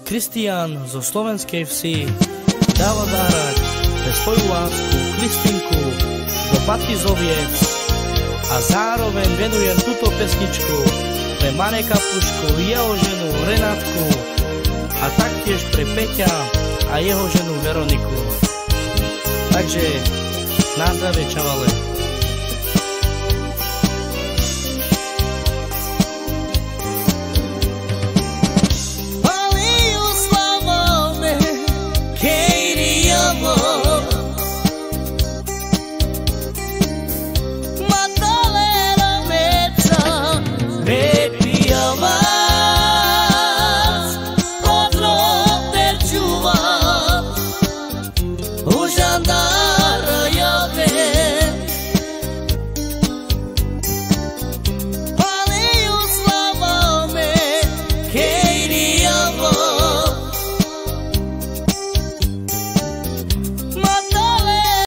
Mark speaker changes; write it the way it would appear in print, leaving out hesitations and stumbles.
Speaker 1: Kristián zo Slovenskej Vsi dáva zahrať pre svoju lásku Kristinku do Batizoviec a zároveň venujem túto pesničku pre Mareka Pušku, jeho ženu Renátku a taktiež pre Peťa a jeho ženu Veroniku. Takže na zdravie, čavale.